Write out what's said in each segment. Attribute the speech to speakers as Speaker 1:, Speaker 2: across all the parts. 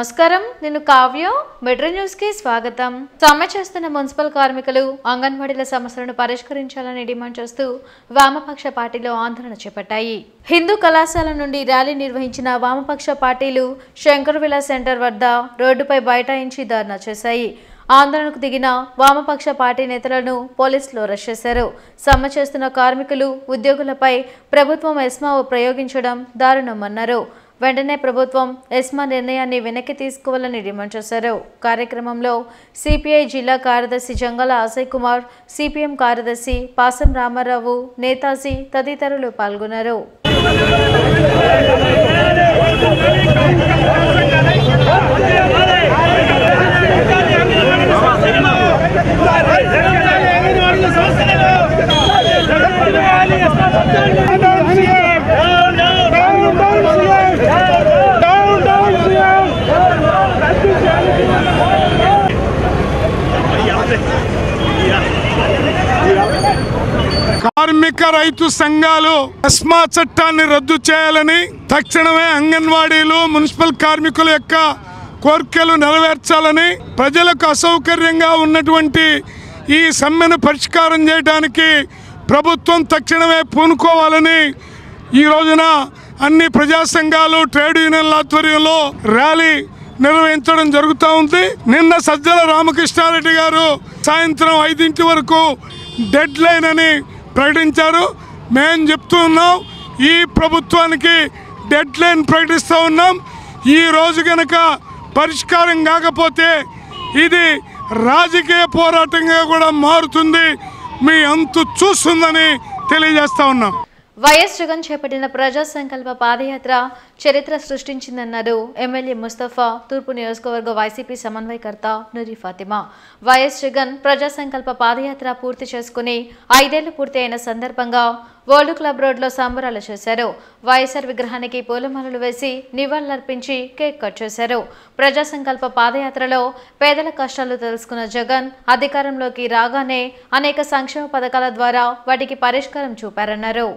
Speaker 1: నమస్కారం, నేను Kavya. Metro news కి స్వాగతం. సమ్మె చేస్తున్న మున్సిపల్ కార్మికులు అంగన్వాడీల సమస్యలను పరిష్కరించాలని డిమాండ్ చేస్తూ వామపక్ష పార్టీలు ఆందోళన చేపట్టాయి. హిందూ కళాశాల నుండి ర్యాలీ నిర్వహించిన వామపక్ష పార్టీలు శంకరవిలా సెంటర్ వద్ద రోడ్డుపై బైఠాయించి ధర్నా చేశాయి. ఆందోళనకు దిగిన వామపక్ష పార్టీ నేతలను పోలీసులు అరెస్ట్ చేశారు. సమ్మె చేస్తున్న కార్మికులు, ఉద్యోగులపై ప్రభుత్వం ఎస్మా ప్రయోగించడం దారుణమన్నారు. వెంటనే ప్రభుత్వం ఎస్మా నిర్ణయాన్ని వెనక్కి తీసుకోవాలని డిమాండ్ చేశారు. కార్యక్రమంలో సిపిఐ జిల్లా కార్యదర్శి జంగాల అజయ్ కుమార్, సిపిఎం కార్యదర్శి పాసం రామారావు, నేతాజీ తదితరులు పాల్గొన్నారు.
Speaker 2: కార్మిక రైతు సంఘాలు ఎస్మా చట్టాన్ని రద్దు చేయాలని, తక్షణమే అంగన్వాడీలు, మున్సిపల్ కార్మికుల యొక్క కోరికలు నెరవేర్చాలని, ప్రజలకు అసౌకర్యంగా ఉన్నటువంటి ఈ సమ్మెను పరిష్కారం చేయడానికి ప్రభుత్వం తక్షణమే పూనుకోవాలని ఈ రోజున అన్ని ప్రజా సంఘాలు, ట్రేడ్ యూనియన్ల ఆధ్వర్యంలో ర్యాలీ నిర్వహించడం జరుగుతూ ఉంది. నిన్న సజ్జల రామకృష్ణారెడ్డి గారు సాయంత్రం 5 వరకు డెడ్ లైన్ అని ప్రకటించారు. మేము చెప్తూ ఉన్నాం, ఈ ప్రభుత్వానికి డెడ్ లైన్ ప్రకటిస్తూ ఉన్నాం. ఈ రోజు కనుక పరిష్కారం కాకపోతే ఇది రాజకీయ పోరాటంగా కూడా మారుతుంది, మీ అంతు చూస్తుందని తెలియజేస్తా ఉన్నాం.
Speaker 1: వైఎస్ జగన్ చేపట్టిన ప్రజా సంకల్ప పాదయాత్ర చరిత్ర సృష్టించిందన్నారు ఎమ్మెల్యే ముస్తఫా. తూర్పు నియోజకవర్గ వైసీపీ సమన్వయకర్త నూరి ఫాతిమా. వైఎస్ జగన్ ప్రజా సంకల్ప పాదయాత్ర పూర్తి చేసుకుని 5 ఏళ్లు పూర్తి అయిన సందర్భంగా వరల్డ్ క్లబ్ రోడ్లో సంబరాలు చేశారు. వైఎస్ఆర్ విగ్రహానికి పూలమాలలు వేసి నివాళులర్పించి కేక్ కట్ చేశారు. ప్రజా సంకల్ప పాదయాత్రలో పేదల కష్టాలు తెలుసుకున్న జగన్ అధికారంలోకి రాగానే అనేక సంక్షేమ పథకాల ద్వారా వాటికి పరిష్కారం చూపారన్నారు.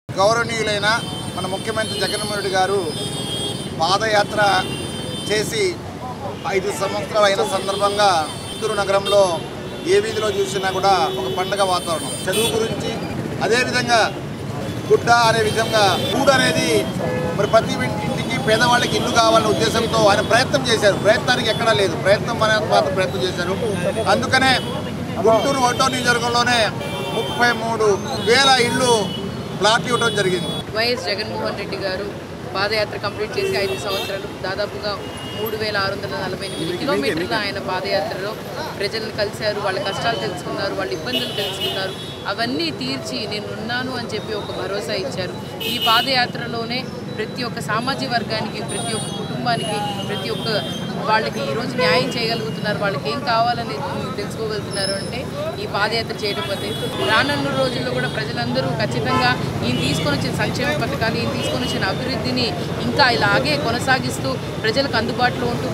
Speaker 3: గౌరవనీయులైన మన ముఖ్యమంత్రి జగన్మోహన్ రెడ్డి గారు పాదయాత్ర చేసి 5 సంవత్సరాలు అయిన సందర్భంగా చిత్తూరు నగరంలో ఏ వీధిలో చూసినా కూడా ఒక పండగ వాతావరణం. చదువు గురించి, అదేవిధంగా గుడ్డ అనే విధంగా గూడు అనేది మరి ప్రతి ఇంటికి పేదవాళ్ళకి ఇల్లు కావాలనే ఉద్దేశంతో ఆయన ప్రయత్నం చేశారు. ప్రయత్నానికి ఎక్కడా లేదు, ప్రయత్నం మాత్రం ప్రయత్నం చేశారు. అందుకనే గుంటూరు 1వ నియోజకవర్గంలోనే 33,000 ఇళ్ళు ప్లాట్ ఇవ్వడం జరిగింది.
Speaker 4: వైఎస్ జగన్మోహన్ రెడ్డి గారు పాదయాత్ర కంప్లీట్ చేసి 5 సంవత్సరాలు, దాదాపుగా 3,648 కిలోమీటర్ల ఆయన పాదయాత్రలో ప్రజలను కలిశారు, వాళ్ళ కష్టాలు తెలుసుకున్నారు, వాళ్ళ ఇబ్బందులు తెలుసుకున్నారు. అవన్నీ తీర్చి నేనున్నాను అని చెప్పి ఒక భరోసా ఇచ్చారు. ఈ పాదయాత్రలోనే ప్రతి ఒక్క సామాజిక వర్గానికి, ప్రతి ఒక్క కుటుంబానికి, ప్రతి ఒక్క వాళ్ళకి ఈరోజు న్యాయం చేయగలుగుతున్నారు, వాళ్ళకి ఏం కావాలని తెలుసుకోగలుగుతున్నారు అంటే ఈ పాదయాత్ర చేయడం వల్లే. రానున్న రోజుల్లో కూడా ప్రజలందరూ ఖచ్చితంగా ఈయన తీసుకొని వచ్చిన సంక్షేమ పథకాలు, ఈయన తీసుకొని వచ్చిన అభివృద్ధిని ఇంకా ఇలాగే కొనసాగిస్తూ ప్రజలకు అందుబాటులో ఉంటూ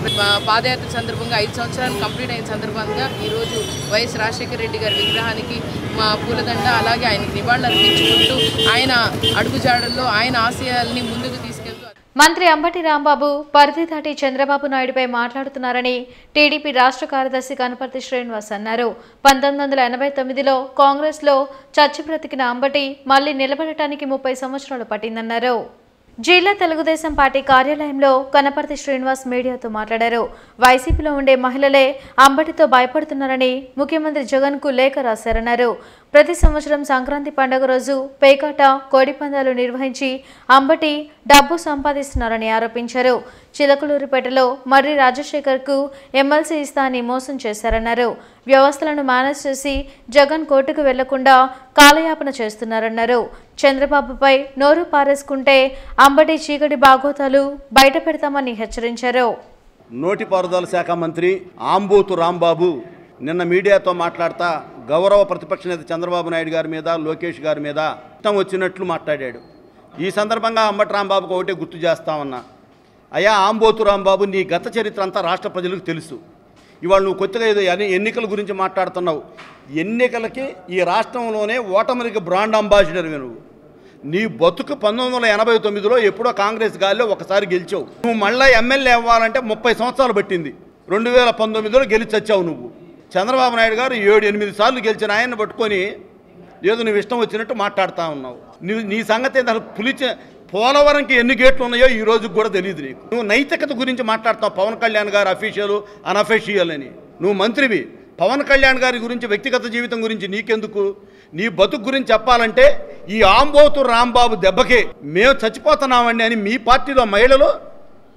Speaker 4: పాదయాత్ర సందర్భంగా 5 సంవత్సరాలు కంప్లీట్ అయిన సందర్భంగా ఈరోజు వైఎస్ రాజశేఖర రెడ్డి గారి విగ్రహానికి మా పూలదండ, అలాగే ఆయనకి నివాళులు అర్పించుకుంటూ ఆయన అడుగుజాడల్లో ఆయన ఆశయాల్ని ముందుకు తీసుకెళ్తూ.
Speaker 1: మంత్రి అంబటి రాంబాబు పరిధి దాటి చంద్రబాబు నాయుడుపై మాట్లాడుతున్నారని టీడీపీ రాష్ట్ర కార్యదర్శి కనపర్తి శ్రీనివాస్ అన్నారు. 1989లో కాంగ్రెస్లో చచ్చి బ్రతికిన అంబటి మళ్లీ నిలబడటానికి 30 సంవత్సరాలు పట్టిందన్నారు. జిల్లా తెలుగుదేశం పార్టీ కార్యాలయంలో కనపర్తి శ్రీనివాస్ మీడియాతో మాట్లాడారు. వైసీపీలో ఉండే మహిళలే అంబటితో భయపడుతున్నారని ముఖ్యమంత్రి జగన్కు లేఖ రాశారన్నారు. ప్రతి సంవత్సరం సంక్రాంతి పండుగ రోజు పేకాట, కోడిపందాలు నిర్వహించి అంబటి డబ్బు సంపాదిస్తున్నారని ఆరోపించారు. చిలకలూరిపేటలో మర్రి రాజశేఖర్కు ఎమ్మెల్సీ ఇస్తా అని మోసం చేశారన్నారు. వ్యవస్థలను మేనేజ్ చేసి జగన్ కోర్టుకు వెళ్లకుండా కాలయాపన చేస్తున్నారన్నారు. చంద్రబాబుపై నోరు పారేసుకుంటే అంబటి చీకటి బాగోతాలు బయట పెడతామని హెచ్చరించారు.
Speaker 5: నోటిపారుదల శాఖ మంత్రి ఆంబోతు రాంబాబు నిన్న మీడియాతో మాట్లాడుతూ గౌరవ ప్రతిపక్ష నేత చంద్రబాబు నాయుడు గారి మీద, లోకేష్ గారి మీద ఇష్టం వచ్చినట్లు మాట్లాడాడు. ఈ సందర్భంగా అంబటి రాంబాబుకు ఒకటే గుర్తు చేస్తా ఉన్నా, అయ్యా ఆంబోతు రాంబాబు, నీ గత చరిత్ర అంతా రాష్ట్ర ప్రజలకు తెలుసు. ఇవాళ నువ్వు కొత్తగా ఏదో ఎన్నికల గురించి మాట్లాడుతున్నావు. ఎన్నికలకి ఈ రాష్ట్రంలోనే ఓటమికి బ్రాండ్ అంబాసిడర్వి నువ్వు. నీ బతుకు 1989లో ఎప్పుడో కాంగ్రెస్ గాలిలో ఒకసారి గెలిచావు. నువ్వు మళ్ళీ ఎమ్మెల్యే అవ్వాలంటే 30 సంవత్సరాలు పట్టింది. 2019లో గెలిచి వచ్చావు నువ్వు. చంద్రబాబు నాయుడు గారు 7-8 సార్లు గెలిచిన ఆయన్ని పట్టుకొని ఏదో నువ్వు ఇష్టం వచ్చినట్టు మాట్లాడుతూ ఉన్నావు. నీ సంగతి ఏంటంటే పోలవరంకి ఎన్ని గేట్లు ఉన్నాయో ఈ రోజుకి కూడా తెలియదు నీకు. నువ్వు నైతికత గురించి మాట్లాడుతావు. పవన్ కళ్యాణ్ గారు అఫీషియల్ అనఫీషియల్ అని. నువ్వు మంత్రివి. పవన్ కళ్యాణ్ గారి గురించి వ్యక్తిగత జీవితం గురించి నీకెందుకు? నీ బతుకు గురించి చెప్పాలంటే ఈ ఆంబోతు రాంబాబు దెబ్బకే మేము చచ్చిపోతున్నామండి అని మీ పార్టీలో మహిళలు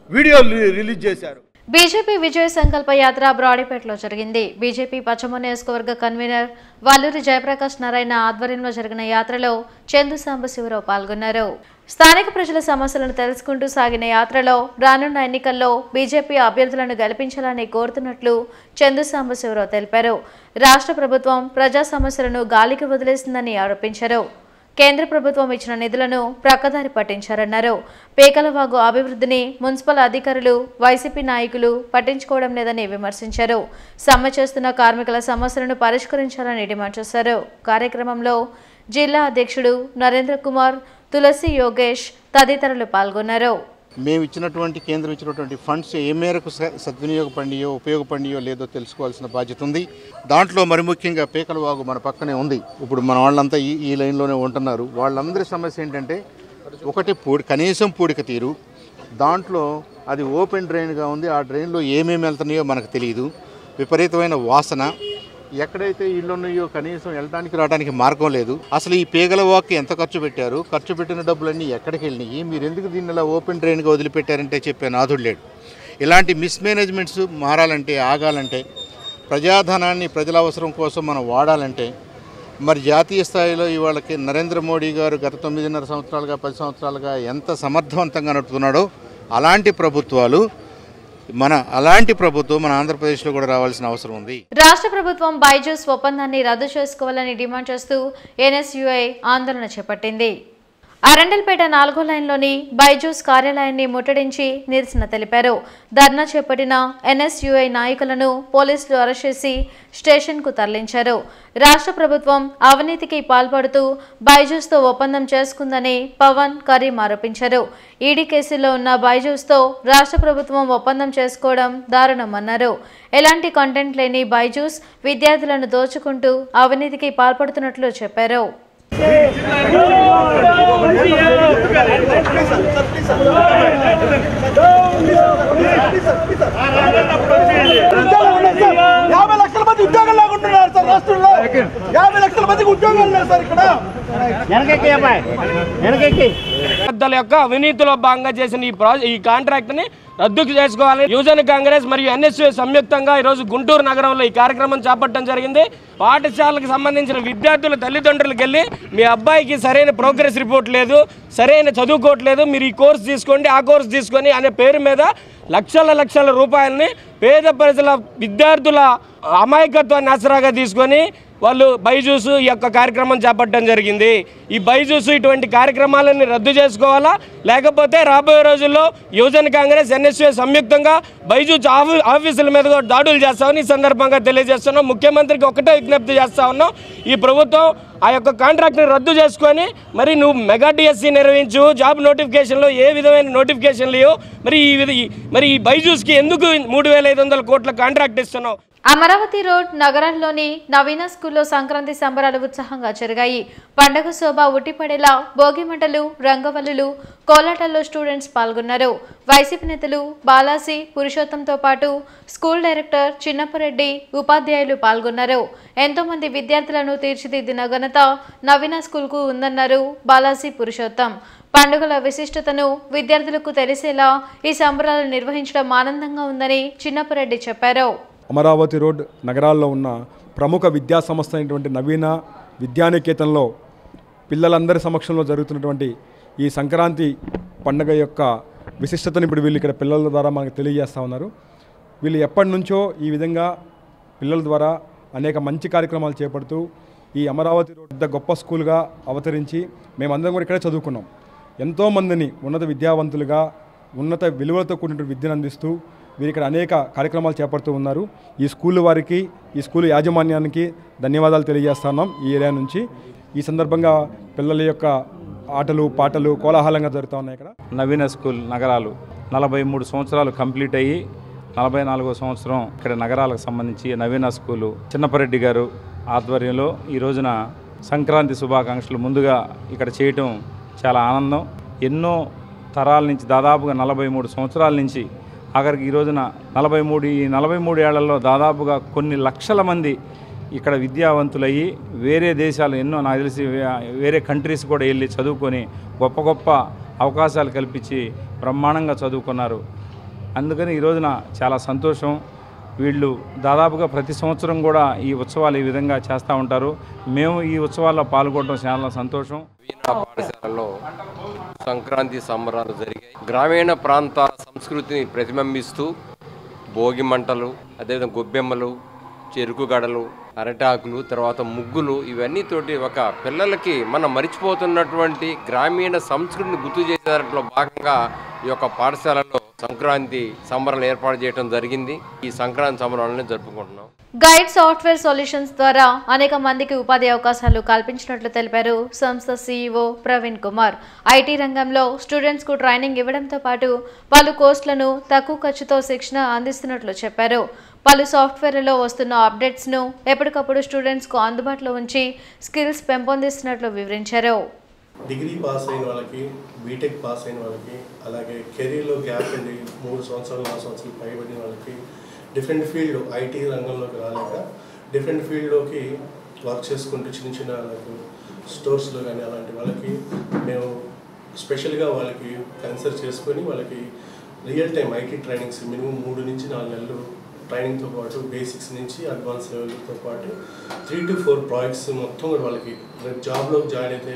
Speaker 5: వీడియోలు రిలీజ్ చేశారు.
Speaker 1: బీజేపీ విజయ సంకల్ప యాత్ర బ్రాడీపేటలో జరిగింది. బీజేపీ పశ్చిమ నియోజకవర్గ కన్వీనర్ వల్లూరి జయప్రకాష్ నారాయణ ఆధ్వర్యంలో జరిగిన యాత్రలో చందు సాంబశివరావు పాల్గొన్నారు. స్థానిక ప్రజల సమస్యలను తెలుసుకుంటూ సాగిన యాత్రలో రానున్న ఎన్నికల్లో బీజేపీ అభ్యర్థులను గెలిపించాలని కోరుతున్నట్లు చందు సాంబశివరావు తెలిపారు. రాష్ట్ర ప్రభుత్వం ప్రజా సమస్యలను గాలికి వదిలేసిందని ఆరోపించారు. కేంద్ర ప్రభుత్వం ఇచ్చిన నిధులను ప్రక్కదారి పట్టించారన్నారు. పేకలవాగు అభివృద్ధిని మున్సిపల్ అధికారులు, వైసీపీ నాయకులు పట్టించుకోవడం లేదని విమర్శించారు. సమ్మె చేస్తున్న కార్మికుల సమస్యలను పరిష్కరించాలని డిమాండ్ చేశారు. కార్యక్రమంలో జిల్లా అధ్యక్షుడు నరేంద్ర కుమార్, తులసి యోగేష్ తదితరులు పాల్గొన్నారు.
Speaker 6: మేము ఇచ్చినటువంటి కేంద్రం ఇచ్చినటువంటి ఫండ్స్ ఏ మేరకు సద్వినియోగపడినాయో ఉపయోగపడినాయో లేదో తెలుసుకోవాల్సిన బాధ్యత ఉంది. దాంట్లో మరి ముఖ్యంగా పేకలవాగు మన పక్కనే ఉంది. ఇప్పుడు మన వాళ్ళంతా ఈ లైన్లోనే ఉంటున్నారు. వాళ్ళందరి సమస్య ఏంటంటే ఒకటి కనీసం పూడిక తీరు, దాంట్లో అది ఓపెన్ డ్రైన్గా ఉంది. ఆ డ్రైన్లో ఏమేమి వెళ్తున్నాయో మనకు తెలియదు. విపరీతమైన వాసన, ఎక్కడైతే ఇళ్ళు ఉన్నాయో కనీసం వెళ్ళడానికి రావడానికి మార్గం లేదు. అసలు ఈ పేగలవాక్కి ఎంత ఖర్చు పెట్టారు, ఖర్చు పెట్టిన డబ్బులన్నీ ఎక్కడికి వెళ్ళినాయి, మీరు ఎందుకు దీన్ని ఇలా ఓపెన్ డ్రైన్గా వదిలిపెట్టారంటే చెప్పే నాథుడు లేడు. ఇలాంటి మిస్మేనేజ్మెంట్స్ మారాలంటే, ఆగాలంటే, ప్రజాధనాన్ని ప్రజల అవసరం కోసం మనం వాడాలంటే మరి జాతీయ స్థాయిలో ఇవాళకి నరేంద్ర మోడీ గారు గత 9.5 సంవత్సరాలుగా 10 సంవత్సరాలుగా ఎంత సమర్థవంతంగా నడుపుతున్నాడో అలాంటి ప్రభుత్వం మన ఆంధ్రప్రదేశ్లో కూడా రావాల్సిన అవసరం ఉంది.
Speaker 1: రాష్ట్ర ప్రభుత్వం బైజూస్ ఒప్పందాన్ని రద్దు చేసుకోవాలని డిమాండ్ చేస్తూ ఎన్ఎస్యుఐ ఆందోళన చేపట్టింది. అరండల్పేట 4వ లైన్లోని బైజూస్ కార్యాలయాన్ని ముట్టడించి నిరసన తెలిపారు. ధర్నా చేపట్టిన ఎన్ఎస్యుఐ నాయకులను పోలీసులు అరెస్ట్ చేసి స్టేషన్కు తరలించారు. రాష్ట్ర ప్రభుత్వం అవినీతికి పాల్పడుతూ బైజూస్తో ఒప్పందం చేసుకుందని పవన్, కరీం ఆరోపించారు. ఈడీ కేసులో ఉన్న బైజూస్తో రాష్ట్ర ప్రభుత్వం ఒప్పందం చేసుకోవడం దారుణమన్నారు. ఎలాంటి కంటెంట్ లేని బైజూస్ విద్యార్థులను దోచుకుంటూ అవినీతికి పాల్పడుతున్నట్లు చెప్పారు.
Speaker 7: యొక్క అవినీతిలో భాగంగా చేసిన ఈ కాంట్రాక్ట్ ని రద్దు చేసుకోవాలి. యువజన కాంగ్రెస్ మరియు ఎన్ఎస్యూ సంయుక్తంగా ఈరోజు గుంటూరు నగరంలో ఈ కార్యక్రమం చేపట్టడం జరిగింది. పాఠశాలకు సంబంధించిన విద్యార్థుల తల్లిదండ్రులకు వెళ్ళి మీ అబ్బాయికి సరైన ప్రోగ్రెస్ రిపోర్ట్ లేదు, సరైన చదువుకోవట్లేదు, మీరు ఈ కోర్సు తీసుకోండి, ఆ కోర్సు తీసుకొని అనే పేరు మీద లక్షల రూపాయలని పేద ప్రజల విద్యార్థుల అమాయకత్వాన్ని ఆసరాగా తీసుకొని వాళ్ళు బైజూస్ ఈ యొక్క కార్యక్రమం చేపట్టడం జరిగింది. ఈ బైజూస్ ఇటువంటి కార్యక్రమాలని రద్దు చేసుకోవాలా, లేకపోతే రాబోయే రోజుల్లో యువజన కాంగ్రెస్ ఎన్ఎస్యూ సంయుక్తంగా బైజూస్ ఆఫీసుల మీద కూడా దాడులు చేస్తామని ఈ సందర్భంగా తెలియజేస్తున్నాం. ముఖ్యమంత్రికి ఒకటే విజ్ఞప్తి చేస్తా ఉన్నాం, ఈ ప్రభుత్వం ఆ యొక్క కాంట్రాక్ట్ని రద్దు చేసుకొని మరి నువ్వు మెగా డిఎస్సి నిర్వహించు, జాబ్ నోటిఫికేషన్లో ఏ విధమైన నోటిఫికేషన్లు లేవు, మరి ఈ బైజూస్కి ఎందుకు 3,500 కోట్ల కాంట్రాక్ట్ ఇస్తున్నావు?
Speaker 1: అమరావతి రోడ్ నగరంలోని నవీన స్కూల్లో సంక్రాంతి సంబరాలు ఉత్సాహంగా జరిగాయి. పండగ శోభ ఉట్టిపడేలా భోగిమంటలు, రంగవల్లులు, కోలాటాల్లో స్టూడెంట్స్ పాల్గొన్నారు. వైసీపీ నేతలు బాలాజీ, పురుషోత్తంతో పాటు స్కూల్ డైరెక్టర్ చిన్నప్పరెడ్డి, ఉపాధ్యాయులు పాల్గొన్నారు. ఎంతో మంది విద్యార్థులను తీర్చిదిద్దిన ఘనత నవీన స్కూల్కు ఉందన్నారు బాలాజీ, పురుషోత్తం. పండుగల విశిష్టతను విద్యార్థులకు తెలిసేలా ఈ సంబరాలు నిర్వహించడం ఆనందంగా ఉందని చిన్నప్పరెడ్డి చెప్పారు.
Speaker 8: అమరావతి రోడ్ నగరాల్లో ఉన్న ప్రముఖ విద్యా సంస్థ అయినటువంటి నవీన విద్యానికేతన్లో పిల్లలందరి సమక్షంలో జరుగుతున్నటువంటి ఈ సంక్రాంతి పండుగ యొక్క విశిష్టతను ఇప్పుడు వీళ్ళు ఇక్కడ పిల్లల ద్వారా మనకు తెలియజేస్తూ ఉన్నారు. వీళ్ళు ఎప్పటి నుంచో ఈ విధంగా పిల్లల ద్వారా అనేక మంచి కార్యక్రమాలు చేపడుతూ ఈ అమరావతి రోడ్ పెద్ద గొప్ప స్కూల్గా అవతరించి మేమందరం కూడా ఇక్కడే చదువుకున్నాం. ఎంతోమందిని ఉన్నత విద్యావంతులుగా ఉన్నత విలువలతో కూడిన విద్యను అందిస్తూ వీరు ఇక్కడ అనేక కార్యక్రమాలు చేపడుతూ ఉన్నారు. ఈ స్కూల్ వారికి, ఈ స్కూల్ యాజమాన్యానికి ధన్యవాదాలు తెలియజేస్తున్నాం ఈ ఏరియా నుంచి. ఈ సందర్భంగా పిల్లల యొక్క ఆటలు పాటలు కోలాహలంగా జరుగుతూ ఉన్నాయి. ఇక్కడ
Speaker 9: నవీన స్కూల్ నగరాలు 43 సంవత్సరాలు కంప్లీట్ అయ్యి 44వ సంవత్సరం ఇక్కడ నగరాలకు సంబంధించి నవీన స్కూలు చిన్నపరెడ్డి గారు ఆధ్వర్యంలో ఈ రోజున సంక్రాంతి శుభాకాంక్షలు ముందుగా ఇక్కడ చేయటం చాలా ఆనందం. ఎన్నో తరాల నుంచి దాదాపుగా 43 సంవత్సరాల నుంచి ఆఖరికి ఈ రోజున 43 ఏళ్లలో దాదాపుగా కొన్ని లక్షల మంది ఇక్కడ విద్యావంతులయ్యి వేరే దేశాలు ఎన్నో నాకు తెలిసి వేరే కంట్రీస్ కూడా వెళ్ళి చదువుకొని గొప్ప గొప్ప అవకాశాలు కల్పించి బ్రహ్మాండంగా చదువుకున్నారు. అందుకని ఈ రోజున చాలా సంతోషం. వీళ్ళు దాదాపుగా ప్రతి సంవత్సరం కూడా ఈ ఉత్సవాలు ఈ విధంగా చేస్తూ ఉంటారు. మేము ఈ ఉత్సవాల్లో పాల్గొనడం చాలా సంతోషం.
Speaker 10: పాఠశాలలో సంక్రాంతి సంబరాలు జరిగాయి. గ్రామీణ ప్రాంత సంస్కృతిని ప్రతిబింబిస్తూ భోగి మంటలు, అదేవిధంగా గొబ్బెమ్మలు, చెరుకు గడలు, అరటాకులు, తర్వాత ముగ్గులు, ఇవన్నీ తోటి ఒక పిల్లలకి మనం మరిచిపోతున్నటువంటి గ్రామీణ సంస్కృతిని గుర్తు చేసే దాంట్లో భాగంగా ఈ యొక్క పాఠశాలలో సంక్రాంతి సంబరాలు ఏర్పాటు చేయడం జరిగింది. ఈ సంక్రాంతి సంబరాలను జరుపుకుంటున్నాం.
Speaker 1: గైడ్ సాఫ్ట్వేర్ సొల్యూషన్స్ ద్వారా అనేక మందికి ఉపాధి అవకాశాలు కల్పించినట్లు తెలిపారు సంస్థ సీఈఓ ప్రవీణ్ కుమార్. ఐటీ రంగంలో స్టూడెంట్స్ కు ట్రైనింగ్ ఇవ్వడంతో పాటు పలు కోర్సులను తక్కువ ఖర్చుతో శిక్షణ అందిస్తున్నట్లు చెప్పారు. పలు సాఫ్ట్వేర్లలో వస్తున్న అప్డేట్స్ ను ఎప్పటికప్పుడు స్టూడెంట్స్ కు అందుబాటులో ఉంచి స్కిల్స్ పెంపొందిస్తున్నట్లు వివరించారు.
Speaker 11: డిగ్రీ పాస్ అయిన వాళ్ళకి, బీటెక్ పాస్ అయిన వాళ్ళకి, అలాగే కెరీర్లో గ్యాప్ ఉండి 3 సంవత్సరాలు 4 సంవత్సరాలు పైబడిన వాళ్ళకి డిఫరెంట్ ఫీల్డ్ ఐటీ రంగంలోకి రాలేక డిఫరెంట్ ఫీల్డ్లోకి వర్క్ చేసుకుంటూ చిన్న చిన్న స్టోర్స్లో కానీ అలాంటి వాళ్ళకి మేము స్పెషల్గా వాళ్ళకి కన్సిడర్ చేసుకొని వాళ్ళకి real time IT trainings minimum 3 నుంచి 4 నెలలు ట్రైనింగ్తో పాటు బేసిక్స్ నుంచి అడ్వాన్స్ లెవెల్తో పాటు 3 to 4 ప్రాజెక్ట్స్ మొత్తం కూడా వాళ్ళకి జాబ్లోకి జాయిన్ అయితే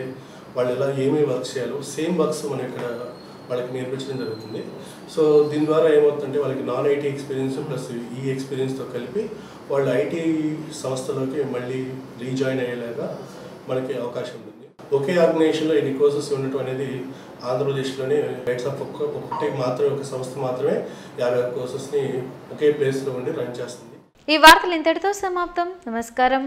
Speaker 11: వాళ్ళు ఎలా ఏమేమి వర్క్ చేయాలో సేమ్ వర్క్స్ మనం ఇక్కడ వాళ్ళకి నేర్పించడం జరుగుతుంది. సో దీని ద్వారా ఏమవుతుందంటే వాళ్ళకి నాన్ ఐటీ ఎక్స్పీరియన్స్ ప్లస్ ఈ ఎక్స్పీరియన్స్తో కలిపి వాళ్ళు ఐటీ సంస్థలోకి మళ్ళీ రీజాయిన్ అయ్యేలాగా మనకి అవకాశం ఉంటుంది. ఒకే ఆర్గనైజేషన్లో ఎన్ని కోర్సెస్ ఉండటం అనేది ఆంధ్రప్రదేశ్లోనే రైట్స్ ఆఫ్ ఒకటి మాత్రమే, ఒక సంస్థ మాత్రమే 50 కోర్సెస్ని ఒకే ప్లేస్లో ఉండి రన్ చేస్తుంది.
Speaker 1: ఈ వార్తలు ఇంతటితో సమాప్తం. నమస్కారం.